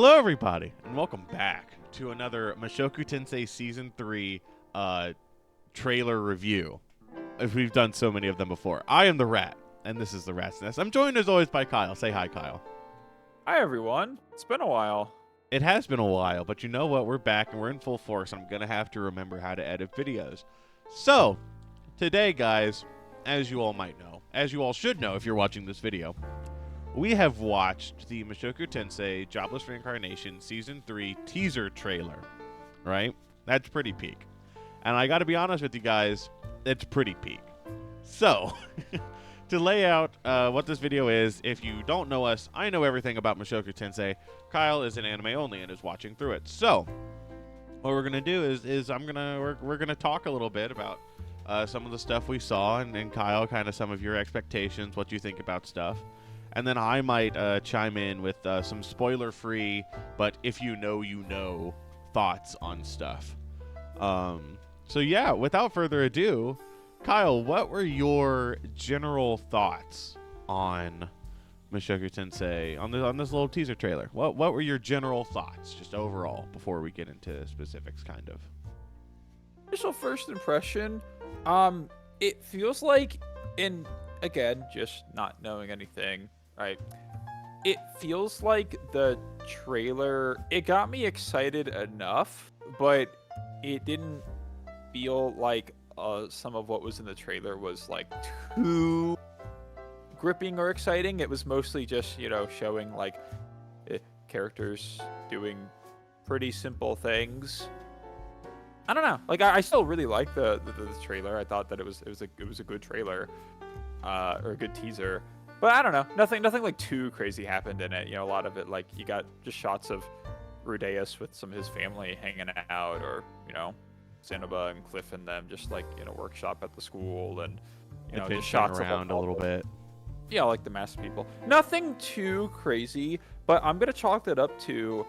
Hello, everybody, and welcome back to another Mushoku Tensei Season 3 trailer review. If we've done so many of them before. I am the Rat, and this is the Rat's Nest. I'm joined, as always, by Kyle. Say hi, Kyle. Hi, everyone. It's been a while. It has been a while, but you know what? We're back, and we're in full force. I'm going to have to remember how to edit videos. So, today, guys, as you all might know, as you all should know if you're watching this video, we have watched the Mushoku Tensei Jobless Reincarnation Season 3 teaser trailer, right? That's pretty peak. And I gotta be honest with you guys, it's pretty peak. So, to lay out what this video is, if you don't know us, I know everything about Mushoku Tensei. Kyle is an anime only and is watching through it. So, what we're gonna do is we're gonna talk a little bit about some of the stuff we saw, and Kyle, kind of some of your expectations, what you think about stuff. And then I might chime in with some spoiler-free, but if you know, thoughts on stuff. So yeah, without further ado, Kyle, what were your general thoughts on Mushoku Tensei, on this little teaser trailer? What were your general thoughts, just overall, before we get into specifics, kind of? Initial first impression, it feels like, again, just not knowing anything, right? It feels like the trailer, it got me excited enough, but it didn't feel like some of what was in the trailer was like too gripping or exciting. It was mostly just, showing like characters doing pretty simple things. I don't know. Like I still really like the trailer. I thought that it was a good trailer, or a good teaser. But I don't know. Nothing like too crazy happened in it. A lot of it, like, you got just shots of Rudeus with some of his family hanging out, or Sanaba and Cliff and them just like in a workshop at the school, and just shots around a little bit. Yeah, like the masked people. Nothing too crazy, but I'm gonna chalk that up to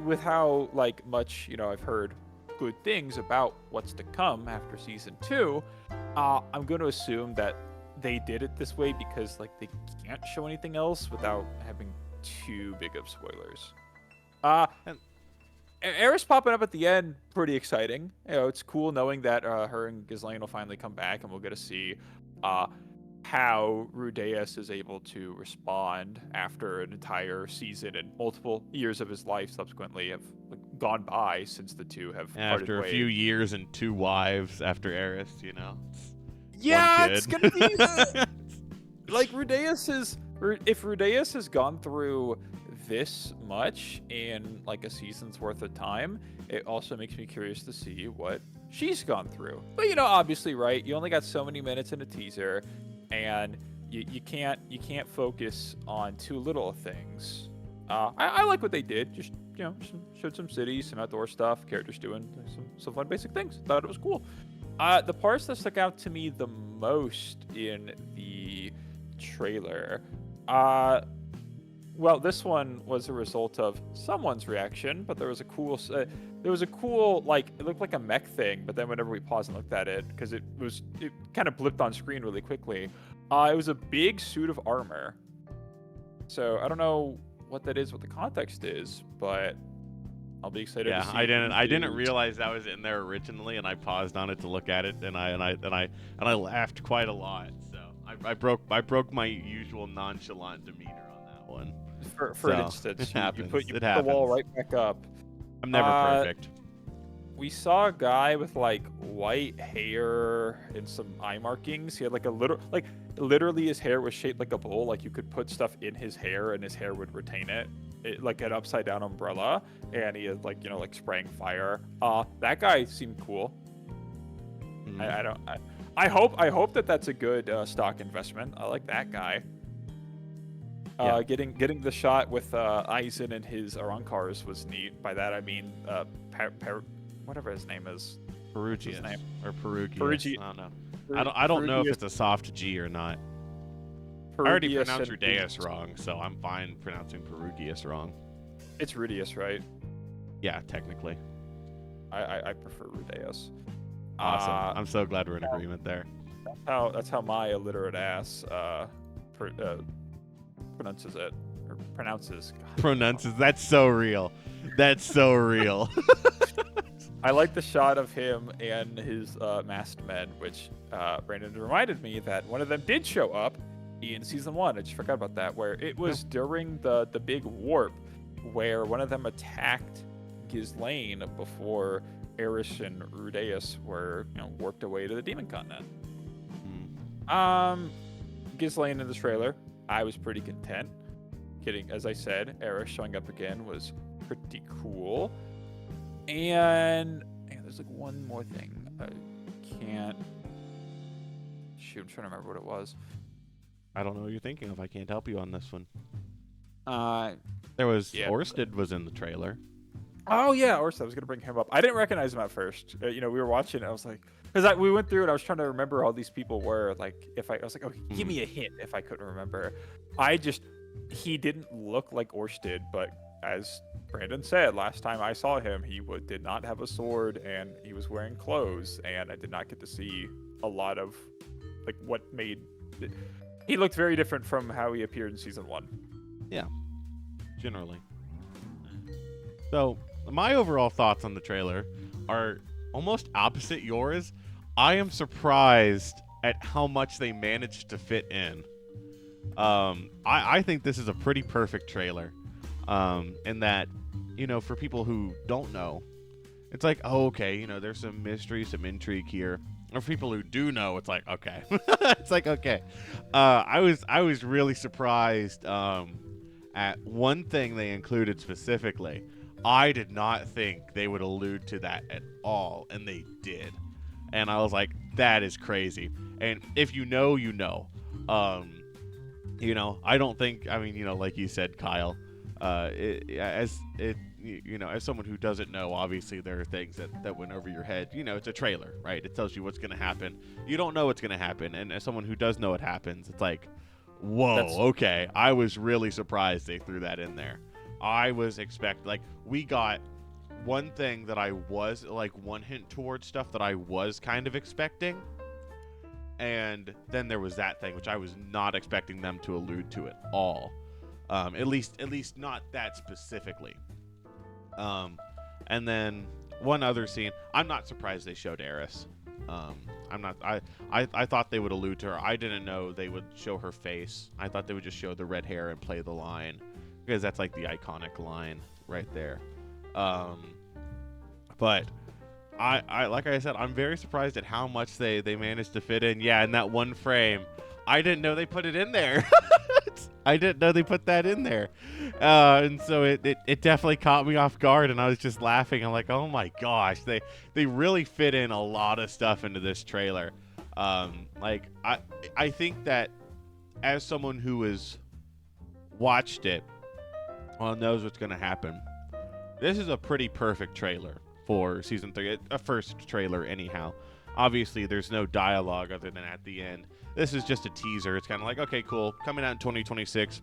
with how like much I've heard good things about what's to come after season 2. I'm going to assume that they did it this way because like they can't show anything else without having too big of spoilers. And Eris popping up at the end, pretty exciting. It's cool knowing that her and Ghislaine will finally come back, and we'll get to see how Rudeus is able to respond after an entire season and multiple years of his life subsequently have gone by since the two have parted after a ways. few years and 2 wives after Eris, Yeah, it's gonna be like if Rudeus has gone through this much in like a season's worth of time, it also makes me curious to see what she's gone through. But obviously, right, you only got so many minutes in a teaser, and you can't focus on too little of things. I like what they did. Just showed some cities, some outdoor stuff, characters doing some fun basic things. Thought it was cool. The parts that stuck out to me the most in the trailer, well, this one was a result of someone's reaction, but there was a cool, like, it looked like a mech thing, but then whenever we paused and looked at it, because it kind of blipped on screen really quickly, it was a big suit of armor. So I don't know what that is, what the context is, but I'll be excited to see. Yeah, I didn't realize that was in there originally, and I paused on it to look at it, and I laughed quite a lot. So I broke my usual nonchalant demeanor on that one. For instance, you put the wall right back up. I'm never perfect. We saw a guy with like white hair and some eye markings. He had like literally his hair was shaped like a bowl. Like you could put stuff in his hair and his hair would retain it. Like an upside down umbrella, and he had like spraying fire. That guy seemed cool. Mm-hmm. I hope that that's a good stock investment. I like that guy. Yeah. Getting the shot with Aizen and his Arankars was neat. By that I mean whatever his name is. Perugius. Or Perugius. I don't know. I don't know if it's a soft G or not. I already pronounced Rudeus wrong, so I'm fine pronouncing Perugius wrong. It's Rudeus, right? Yeah, technically. I prefer Rudeus. Awesome. I'm so glad we're in agreement there. That's how my illiterate ass pronounces it, or pronounces. That's so real. That's so real. I like the shot of him and his masked men, which Brandon reminded me that one of them did show up in season 1. I just forgot about that, where it was during the big warp where one of them attacked Ghislaine before Eris and Rudeus were warped away to the Demon Continent. Ghislaine in the trailer, I was pretty content. As I said, Eris showing up again was pretty cool. And there's like one more thing. I can't. Shoot, I'm trying to remember what it was. I don't know what you're thinking of. I can't help you on this one. There was Orided was in the trailer. Oh yeah, Orided. I was gonna bring him up. I didn't recognize him at first. We were watching. And I was like, because we went through it. I was trying to remember who all these people were. Like, I was like, okay, give me a hint if I couldn't remember. He didn't look like Orided, but as Brandon said last time I saw him, he did not have a sword and he was wearing clothes, and I did not get to see a lot of like what made it. He looked very different from how he appeared in season 1. Yeah, generally. So my overall thoughts on the trailer are almost opposite yours. I am surprised at how much they managed to fit in. I think this is a pretty perfect trailer. In that, for people who don't know, it's like, oh, okay, there's some mystery, some intrigue here. Or for people who do know, it's like, okay. It's like, okay. I was really surprised at one thing they included specifically. I did not think they would allude to that at all, and they did. And I was like, that is crazy. And if you know, you know. I don't think, like you said, Kyle, as someone who doesn't know, obviously there are things that went over your head. It's a trailer, right? It tells you what's going to happen. You don't know what's going to happen. And as someone who does know what happens, it's like, whoa, okay. I was really surprised they threw that in there. I was we got one thing that I was, one hint towards stuff that I was kind of expecting. And then there was that thing, which I was not expecting them to allude to at all. At least not that specifically. And then one other scene. I'm not surprised they showed Eris. I thought they would allude to her. I didn't know they would show her face. I thought they would just show the red hair and play the line, because that's like the iconic line right there. But I like I said, I'm very surprised at how much they managed to fit in. Yeah, in that one frame. I didn't know they put it in there. I didn't know they put that in there. And so it definitely caught me off guard, and I was just laughing. I'm like, oh my gosh, they really fit in a lot of stuff into this trailer. I think that as someone who has watched it, knows what's going to happen, this is a pretty perfect trailer for season 3. A first trailer anyhow. Obviously, there's no dialogue other than at the end. This is just a teaser. It's kind of like, okay, cool. Coming out in 2026.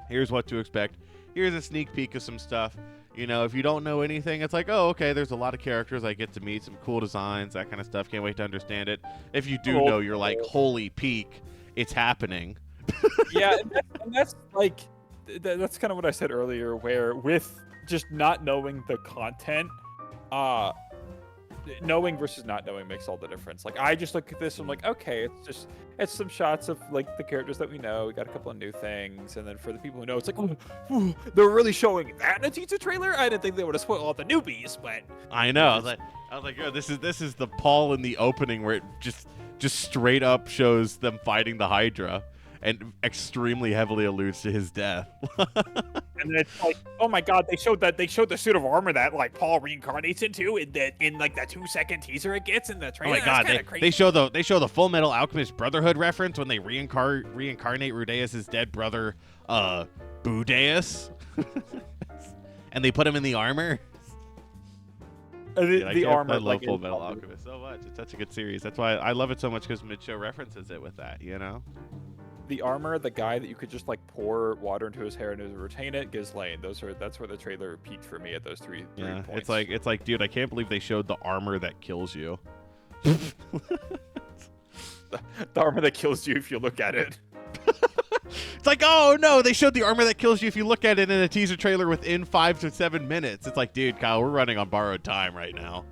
Here's what to expect. Here's a sneak peek of some stuff. If you don't know anything, it's like, oh, okay, there's a lot of characters I get to meet, some cool designs, that kind of stuff. Can't wait to understand it. If you do know, you're like, holy peak, it's happening. Yeah, and that's like, that's kind of what I said earlier, where with just not knowing the content, knowing versus not knowing makes all the difference. Like, I just look at this, I'm like, okay, it's some shots of like the characters that we know. We got a couple of new things, and then for the people who know, it's like, oh, they're really showing that in a teaser trailer. I didn't think they would have spoiled all the newbies, but I know. I was like, oh, this is the Paul in the opening where it just straight up shows them fighting the Hydra, and extremely heavily alludes to his death. And then it's like, oh my god, they showed the suit of armor that like Paul reincarnates into in like that 2-second teaser it gets in the trailer. Oh my god, they show the Full Metal Alchemist Brotherhood reference when they reincarnate Rudeus' dead brother, Budeus, and they put him in the armor. The armor. I love Full Metal Alchemist so much. It's such a good series. That's why I love it so much, because mid-show references it with that. The armor, the guy that you could just like pour water into his hair and it would retain it, Ghislaine. That's where the trailer peaked for me at those three points. It's like, dude, I can't believe they showed the armor that kills you. the armor that kills you if you look at it. It's like, oh no, they showed the armor that kills you if you look at it in a teaser trailer within 5 to 7 minutes. It's like, dude, Kyle, we're running on borrowed time right now.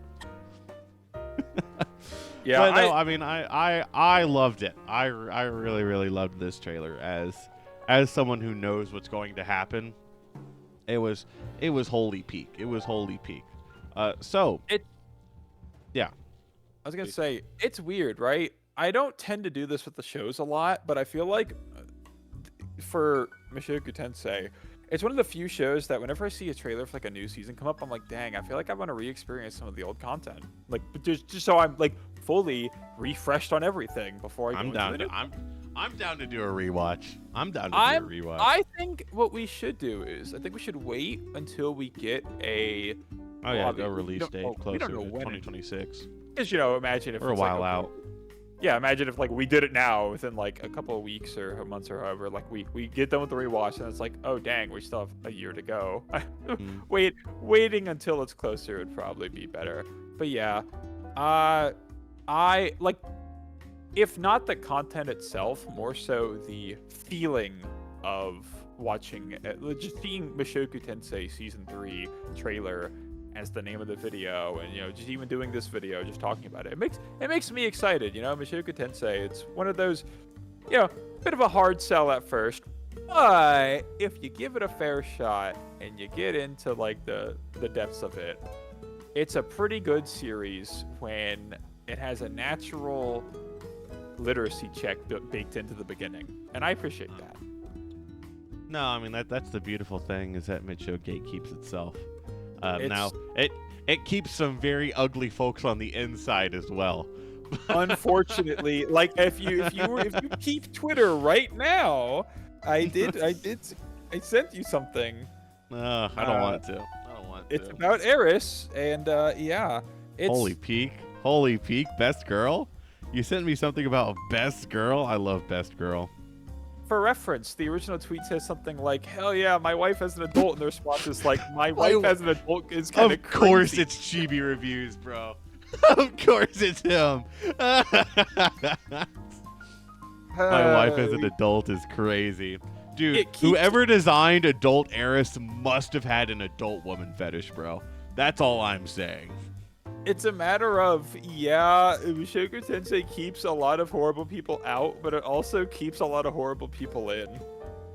Yeah, but no, I mean, I loved it. I really, really loved this trailer as someone who knows what's going to happen. It was holy peak. It was holy peak. Yeah. I was gonna say, it's weird, right? I don't tend to do this with the shows a lot, but I feel like for Mushoku Tensei, it's one of the few shows that whenever I see a trailer for like a new season come up, I'm like, dang, I feel like I want to re-experience some of the old content, like just so I'm like fully refreshed on everything before I go into the new. I'm down to do a rewatch. I'm down to do a rewatch. I think what we should do is I think we should wait until we get a release date closer to 2026. Because imagine if we're a while out. Yeah, imagine if like we did it now within like a couple of weeks or months or however, like we get done with the rewatch and it's like, oh dang, we still have a year to go. Waiting until it's closer would probably be better. But yeah, I like, if not the content itself, more so the feeling of watching, just seeing Mushoku Tensei Season 3 trailer as the name of the video, and just even doing this video, just talking about it, it makes me excited. Mushoku Tensei, it's one of those, bit of a hard sell at first, but if you give it a fair shot and you get into like the depths of it, it's a pretty good series when it has a natural literacy check baked into the beginning, and I appreciate that. No, I mean that's the beautiful thing, is that Midshow gatekeeps itself. Now it keeps some very ugly folks on the inside as well. Unfortunately, like if you keep Twitter right now, I sent you something. I don't want to. It's about Eris, and yeah. Holy peak, best girl. You sent me something about best girl. I love best girl. For reference, the original tweet says something like, hell yeah, my wife has an adult, and the response is like, my wife has an adult is kind of crazy. Of course it's Chibi Reviews, bro. Of course it's him. My wife as an adult is crazy. Dude, whoever designed adult Eris must have had an adult woman fetish, bro. That's all I'm saying. It's a matter of, yeah, Mushoku Tensei keeps a lot of horrible people out, but it also keeps a lot of horrible people in.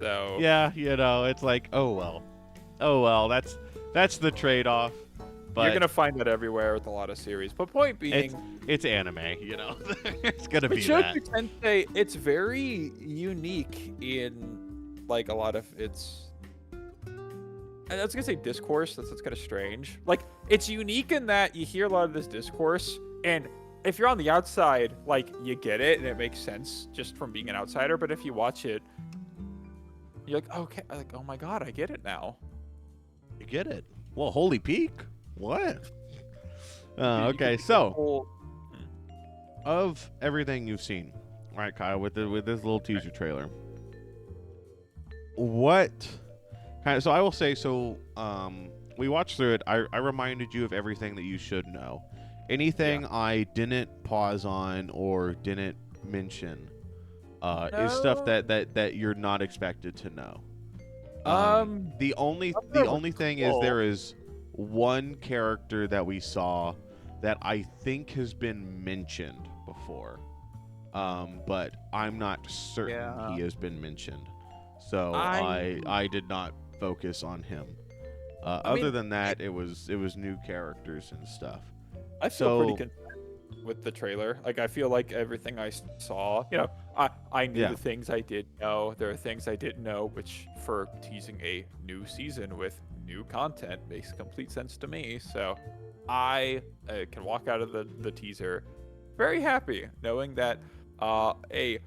So yeah, it's like, oh well, that's the trade-off. But you're gonna find that everywhere with a lot of series. But point being, it's anime, it's gonna be that. Mushoku Tensei, it's very unique in like a lot of its. I was gonna say discourse. That's kind of strange. Like, it's unique in that you hear a lot of this discourse, and if you're on the outside, like, you get it and it makes sense just from being an outsider. But if you watch it, you're like, okay, like, oh my god, I get it now. You get it. Well, holy peak. What? Okay, so of everything you've seen, all right, Kyle, with this little teaser trailer, what? So I will say, we watched through it. I reminded you of everything that you should know. Anything I didn't pause on or didn't mention is stuff that you're not expected to know. The only thing is there is one character that we saw that I think has been mentioned before, but I'm not certain he has been mentioned. So I did not focus on him. Other than that, it was new characters and stuff. I feel pretty content with the trailer. Like, I feel like everything I saw, I knew the things I did know. There are things I didn't know, which for teasing a new season with new content makes complete sense to me. So I can walk out of the teaser very happy knowing that a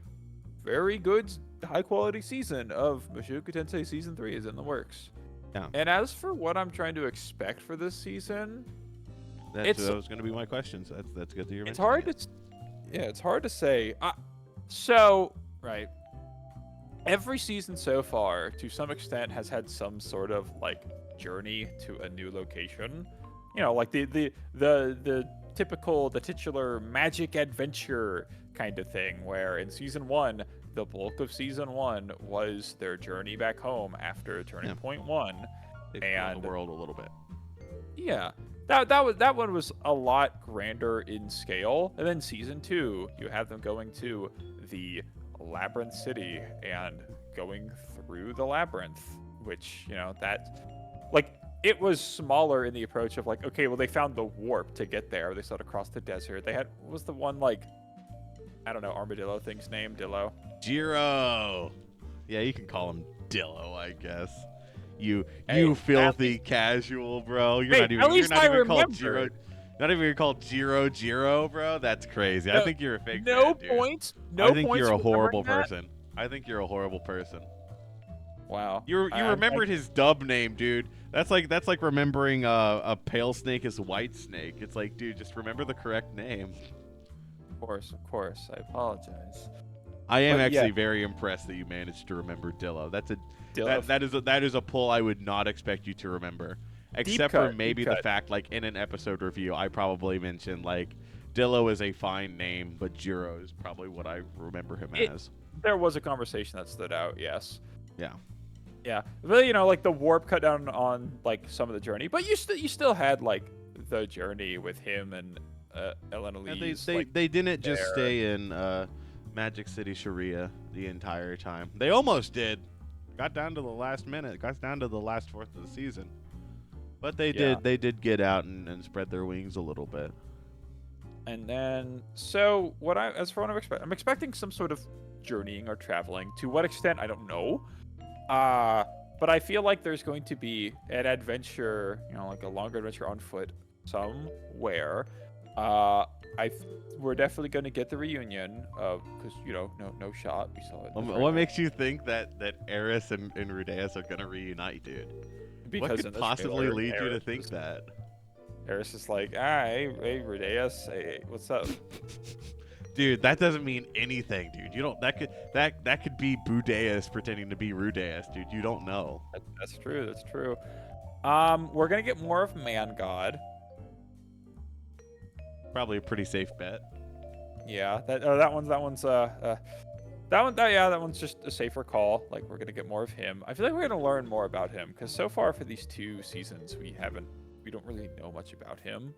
very good high quality season of Mushoku Tensei Season 3 is in the works. Yeah. And as for what I'm trying to expect for this season, that was going to be my question. So that's good to hear. It's hard to say. Right. Every season so far, to some extent, has had some sort of like journey to a new location. Like the typical, the titular magic adventure kind of thing, where in season 1 the bulk of season 1 was their journey back home after turning point 1. They explored the world a little bit. Yeah, that one was a lot grander in scale. And then season 2, you have them going to the Labyrinth City and going through the labyrinth, which, you know, that, like, it was smaller in the approach of like, okay, well, they found the warp to get there. They saw it across the desert. They had, what was the one, like, I don't know, armadillo thing's name? Dillo? Jiro. Yeah, you can call him Dillo, I guess. You Hey, filthy casual, bro. You're Hey, not even at least you're not I even called Jiro. remembered. Not even called Jiro, bro. That's crazy. I think you're a fake No fan, dude. points. No I think points you're a for horrible remembering that? person. I think you're a horrible person. Wow. You remembered his dub name, dude. That's like remembering a pale snake is white snake. It's like, dude, just remember the correct name. Of course. I apologize. I am But, actually yeah. very impressed that you managed to remember Dillo. Dillo. That is a pull I would not expect you to remember. Except for cut, maybe deep the cut. fact, like, in an episode review, I probably mentioned, like, Dillo is a fine name, but Jiro is probably what I remember him as. There was a conversation that stood out, yes. Yeah. Yeah. But, you know, like, the warp cut down on, like, some of the journey. But you still had, like, the journey with him and Ellen Elise. They didn't just there. stay in Magic City, Sharia the entire time. They almost did. Got down to the last minute. Got down to the last fourth of the season. But they did get out and spread their wings a little bit. And then, so I'm expecting some sort of journeying or traveling. To what extent, I don't know. But I feel like there's going to be an adventure, you know, like a longer adventure on foot somewhere. We're definitely going to get the reunion because, you know, no shot. We saw it. What makes you think that Eris and Rudeus are gonna reunite, dude? Because what in could the possibly trailer, lead you to Eris think is- that? Eris is like, hey, Rudeus, hey, what's up? Dude, that doesn't mean anything, dude. You don't. That could be Budeus pretending to be Rudeus, dude. You don't know. That's true. That's true. We're gonna get more of Man God. Probably a pretty safe bet. Yeah, that one's just a safer call. Like, we're gonna get more of him. I feel like we're gonna learn more about him because so far for these 2 seasons we don't really know much about him.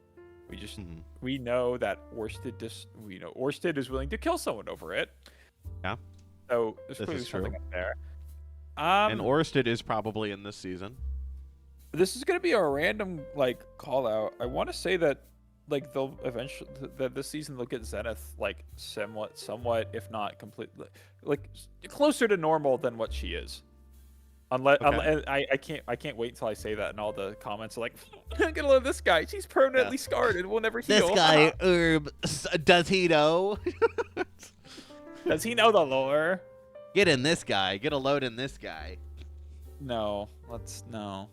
We just we know that Orsted is willing to kill someone over it. Yeah. So there's This clearly is true. something up there. And Orsted is probably in this season. This is gonna be a random like call out. I want to say that like they'll eventually that this season they'll get Zenith like somewhat if not completely like closer to normal than what she is. Unless I can't wait until I say that and all the comments are like, I'm gonna love this guy. She's permanently scarred and will never heal. Does he know? Does he know the lore? Get in this guy. Get a load in this guy. No. No.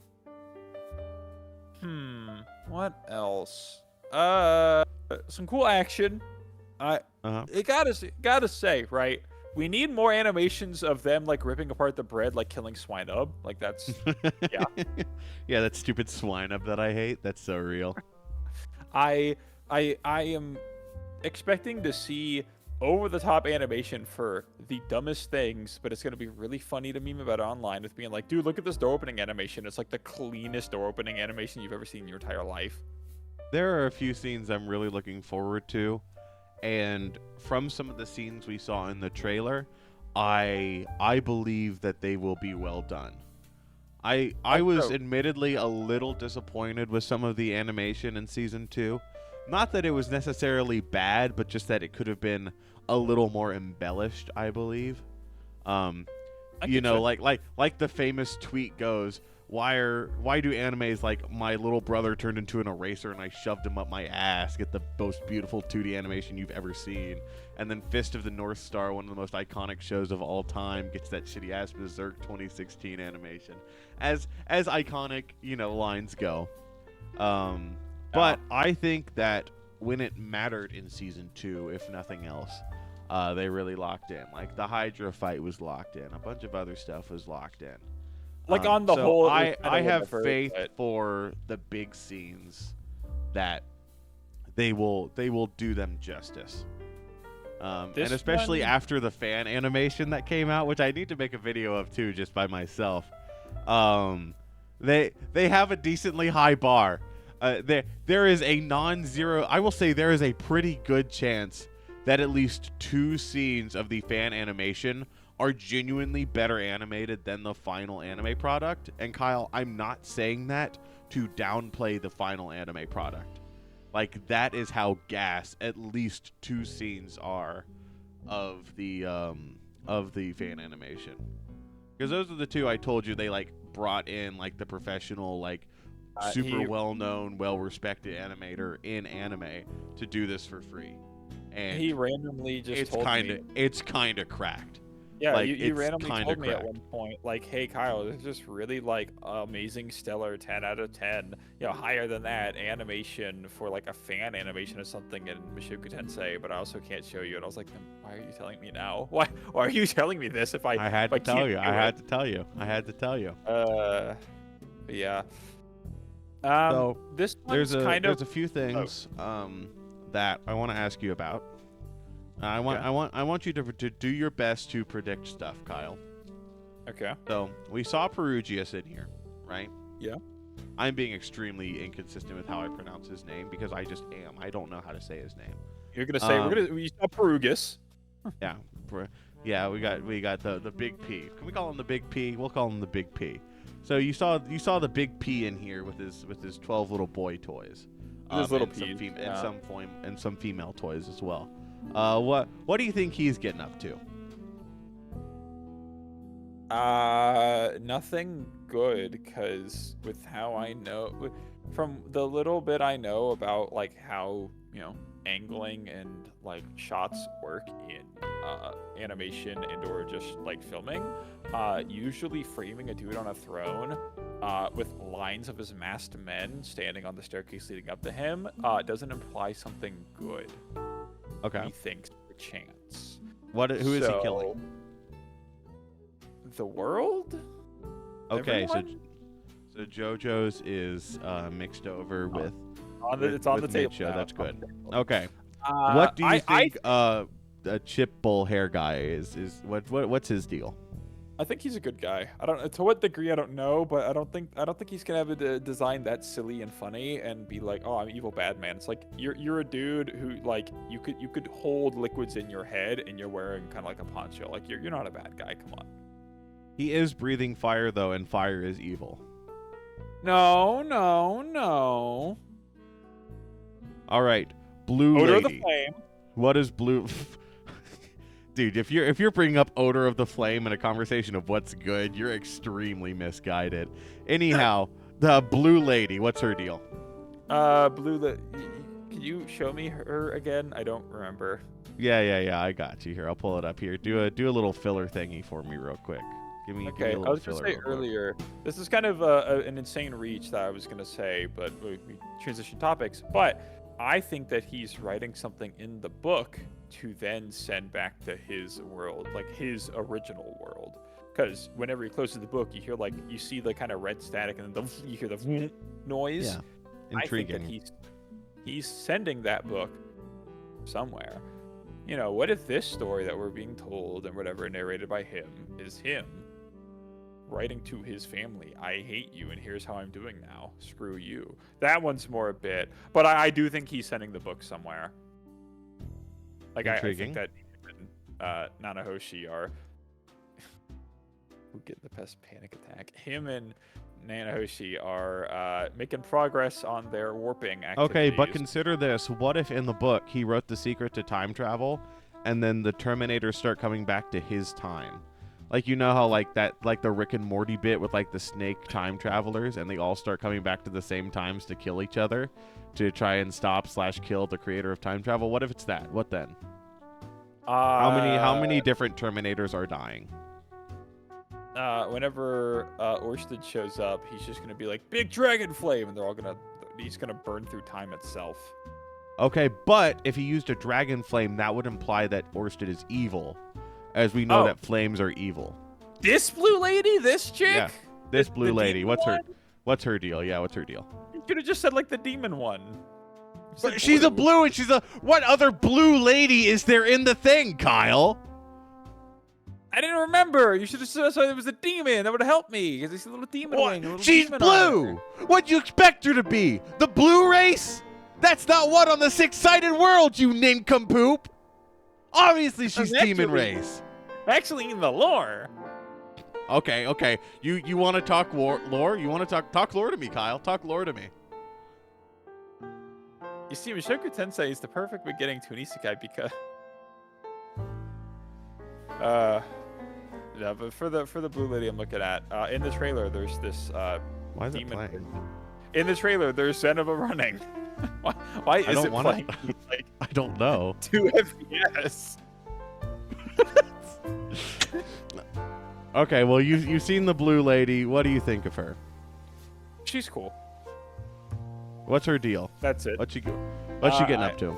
What else? Some cool action. It gotta say, right? We need more animations of them like ripping apart the bread, like killing Swinub. Like that's yeah. Yeah, that stupid Swinub that I hate. That's so real. I am expecting to see over the top animation for the dumbest things, but it's gonna be really funny to meme about it online with being like, dude, look at this door opening animation. It's like the cleanest door opening animation you've ever seen in your entire life. There are a few scenes I'm really looking forward to, and from some of the scenes we saw in the trailer, I believe that they will be well done. I was admittedly a little disappointed with some of the animation in season 2. Not that it was necessarily bad, but just that it could have been a little more embellished, I believe. You know, like the famous tweet goes, why do animes like my little brother turned into an eraser and I shoved him up my ass get the most beautiful 2D animation you've ever seen, and then Fist of the North Star, one of the most iconic shows of all time, gets that shitty ass Berserk 2016 animation, as iconic, you know, lines go. But I think that when it mattered in season 2, if nothing else, they really locked in. Like the Hydra fight was locked in, a bunch of other stuff was locked in. Like on the whole, I have faith for the big scenes that they will do them justice. And especially after the fan animation that came out, which I need to make a video of too, just by myself. They have a decently high bar. There is a non-zero. I will say there is a pretty good chance that at least 2 scenes of the fan animation are genuinely better animated than the final anime product. And Kyle, I'm not saying that to downplay the final anime product. Like, that is how gas at least 2 scenes are of the fan animation. Because those are the 2 I told you they like brought in like the professional, like super well-known, well-respected animator in anime to do this for free. And he randomly just told me it's kind of cracked. Yeah, like, you randomly told me cracked. at one point, like, hey, Kyle, this is just really, like, amazing, stellar, 10 out of 10, you know, higher than that animation for, like, a fan animation or something in Mushoku Tensei, but I also can't show you. And I was like, then why are you telling me now? Why are you telling me this if I had to tell you. I had to tell you. I had to tell you. Yeah. So this one's there's a few things that I want to ask you about. I want you to do your best to predict stuff, Kyle. Okay. So we saw Perugius in here, right? Yeah. I'm being extremely inconsistent with how I pronounce his name because I just am. I don't know how to say his name. You're gonna say we saw Perugius. Yeah. Yeah. We got the big P. Can we call him the big P? We'll call him the big P. So you saw the big P in here with his 12 little boy toys. His little and P. And some female toys as well. What do you think he's getting up to? Nothing good, because with how I know, from the little bit I know about like how, you know, angling and like shots work in animation and or just like filming, usually framing a dude on a throne with lines of his masked men standing on the staircase leading up to him doesn't imply something good. Okay. He thinks for chance. Who is he killing? The world? Okay, Everyone? so JoJo's is mixed over with. It's on the table. Show. Now. That's good. Okay. What do you think? A chip bowl hair guy is what's his deal? I think he's a good guy. I don't to what degree I don't know, but I don't think he's gonna have a design that's silly and funny and be like, oh, I'm evil bad man. It's like you're a dude who like you could hold liquids in your head and you're wearing kind of like a poncho. Like you're not a bad guy. Come on. He is breathing fire though, and fire is evil. No. All right, blue Odor lady. of the flame. What is blue? Dude, if you're bringing up odor of the flame in a conversation of what's good, you're extremely misguided. Anyhow, the blue lady, what's her deal? Can you show me her again? I don't remember. Yeah. I got you here. I'll pull it up here. Do a little filler thingy for me real quick. Give me Okay, a little I was gonna say filler real quick. earlier. This is kind of an insane reach that I was gonna say, but we transition topics. But I think that he's writing something in the book to then send back to his world, like his original world. Because whenever he closes the book, you see the kind of red static, and then you hear the noise. Yeah, intriguing. I think that he's sending that book somewhere. You know, what if this story that we're being told and whatever narrated by him is him writing to his family, I hate you and here's how I'm doing now. Screw you. That one's more a bit, but I do think he's sending the book somewhere. Like I think that Nanahoshi are who get the best panic attack. Him and Nanahoshi are making progress on their warping activities. Okay, but consider this. What if in the book he wrote the secret to time travel and then the Terminators start coming back to his time? Like, you know how like the Rick and Morty bit with like the snake time travelers and they all start coming back to the same times to kill each other to try and stop/kill the creator of time travel? What if it's that? What then? How many different Terminators are dying? Whenever Orided shows up, he's just gonna be like, big dragon flame, and he's gonna burn through time itself. Okay, but if he used a dragon flame, that would imply that Orided is evil, as we know that flames are evil. This blue lady, this chick? Yeah, this blue lady. What's What's her deal? Yeah, what's her deal? You could have just said like the demon one. said But she's a blue, and she's a... What other blue lady is there in the thing, Kyle? I didn't remember. You should have said it was a demon. That would have helped me. Because it's a little demon wing. A little She's demon blue! What'd you expect her to be? The blue race? That's not what on the six-sided world, you nincompoop! Obviously she's demon race. Actually, in the lore. Okay. You want to talk lore? You want to talk lore to me, Kyle? Talk lore to me. You see, Mushoku Tensei is the perfect beginning to an isekai because... Yeah, but for the blue lady I'm looking at, in the trailer, there's this Why is it demon. playing? In the trailer, there's Zenova running. Why is it playing? Like I don't know. 2 FPS. Okay, well you've seen the blue lady. What do you think of her? She's cool. What's her deal? That's it. What's she getting up to?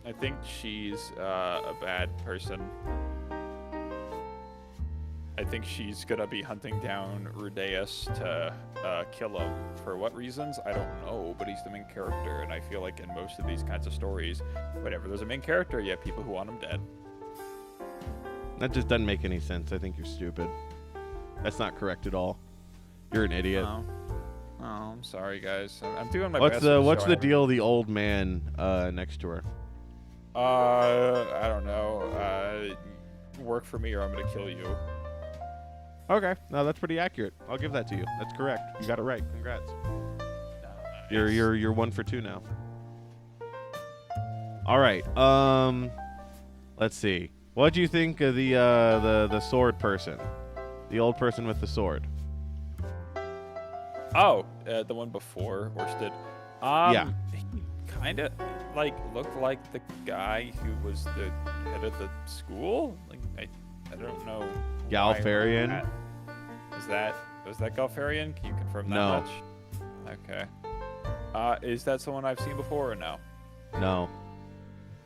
I think she's a bad person. I think she's gonna be hunting down Rudeus to kill him. For what reasons? I don't know, but he's the main character, and I feel like in most of these kinds of stories, whenever there's a main character, you have people who want him dead. That just doesn't make any sense. I think you're stupid. That's not correct at all. You're an idiot. Oh, I'm sorry, guys. I'm doing my best. What's the deal? The old man next to her. I don't know. Work for me, or I'm gonna kill you. Okay, no, that's pretty accurate. I'll give that to you. That's correct. You got it right. Congrats. Nice. You're 1 for 2 now. All right. Let's see. What do you think of the sword person, the old person with the sword? Oh, the one before Orsted. Yeah. He kind of looked like the guy who was the head of the school. Like I don't know. Galfarian. Was that Galfarian? Can you confirm that No. much? Okay. Is that someone I've seen before or no? No.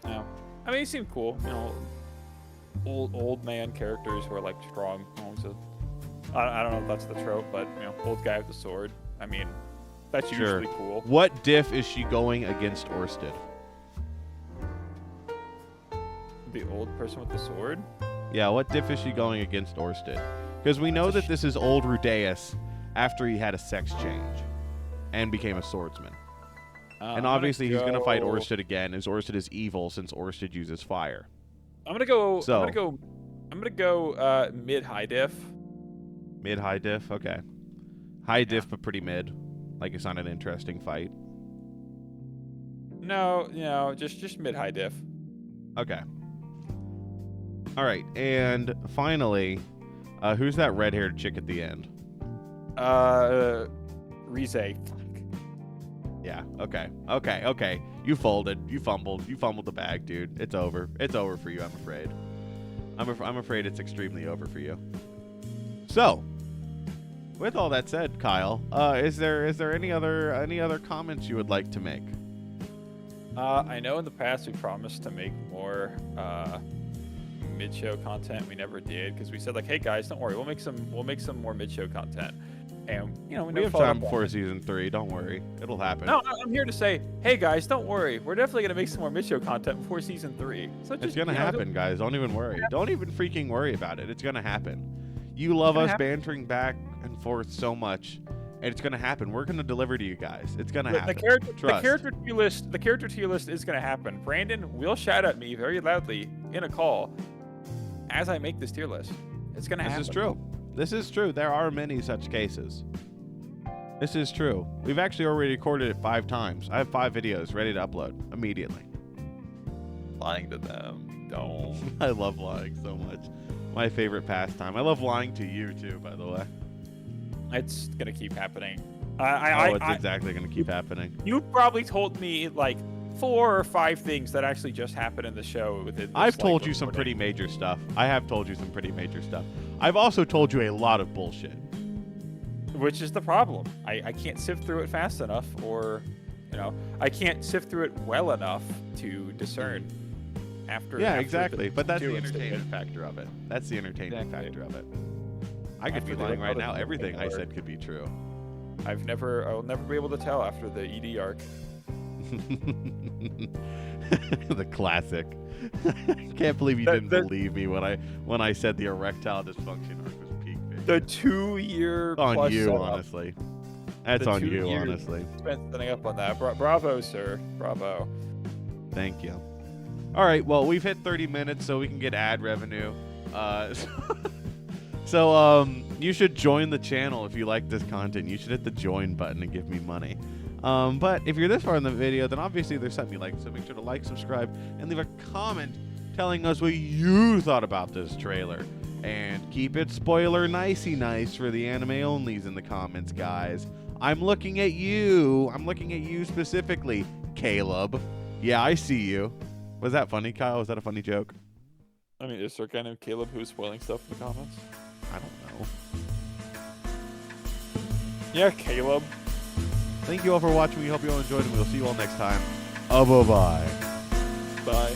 No. I mean, he seemed cool. You know, old man characters who are like strong. I don't know if that's the trope, but you know, old guy with the sword. I mean, that's usually cool. What diff is she going against Orsted? The old person with the sword? Yeah, what diff is she going against Orsted? Because we know that this is old Rudeus after he had a sex change and became a swordsman. And obviously he's going to fight Orsted again, as Orsted is evil since Orsted uses fire. I'm gonna go mid-high diff. Mid-high diff? Okay. High diff, but pretty mid. Like it's not an interesting fight. No, just mid-high diff. Okay. All right, and finally, who's that red-haired chick at the end? Rize. Yeah, okay. You folded. You fumbled. You fumbled the bag, dude. It's over. It's over for you, I'm afraid. I'm afraid it's extremely over for you. So, with all that said, Kyle, is there any other comments you would like to make? I know in the past we promised to make more mid-show content. We never did because we said like, hey guys, don't worry, we'll make some more mid-show content. And you know, we have time before season 3. Don't worry, it'll happen. No, I'm here to say, hey guys, don't worry. We're definitely gonna make some more mid-show content before season 3. So it's gonna happen, guys. Don't even worry. Don't even freaking worry about it. It's gonna happen. You love us bantering back and forth so much, and it's gonna happen. We're gonna deliver to you guys. It's gonna happen. The character tier list is gonna happen. Brandon will shout at me very loudly in a call as I make this tier list. It's gonna happen. This is true. This is true. There are many such cases. This is true. We've actually already recorded it 5 times. I have 5 videos ready to upload immediately. Lying to them. Don't. I love lying so much. My favorite pastime. I love lying to you too, by the way. It's gonna keep happening. It's exactly gonna keep happening. You probably told me like 4 or 5 things that actually just happened in the show within this, I've told you some pretty major stuff. I have told you some pretty major stuff. I've also told you a lot of bullshit. Which is the problem. I can't sift through it fast enough, or, you know, I can't sift through it well enough to discern after. Yeah, exactly. But that's the entertainment factor of it. That's the entertainment factor of it. I could be lying right now. Everything I said could be true. I'll never be able to tell after the ED arc. The classic. Can't believe you didn't believe me when I said the erectile dysfunction arc was peak big. The 2-year On plus you, setup. honestly. That's The on 2 you, years honestly. Spent setting up on that. Bravo, sir. Bravo. Thank you. All right, well, we've hit 30 minutes, so we can get ad revenue. So you should join the channel if you like this content. You should hit the join button and give me money. But if you're this far in the video, then obviously there's something you like. So make sure to like, subscribe, and leave a comment telling us what you thought about this trailer. And keep it spoiler nicey nice for the anime onlys in the comments, guys. I'm looking at you. I'm looking at you specifically, Caleb. Yeah, I see you. Was that funny, Kyle? Was that a funny joke? I mean, is there a guy named Caleb who's spoiling stuff in the comments? I don't know. Yeah, Caleb. Thank you all for watching. We hope you all enjoyed, and we'll see you all next time. Bye-bye. Bye.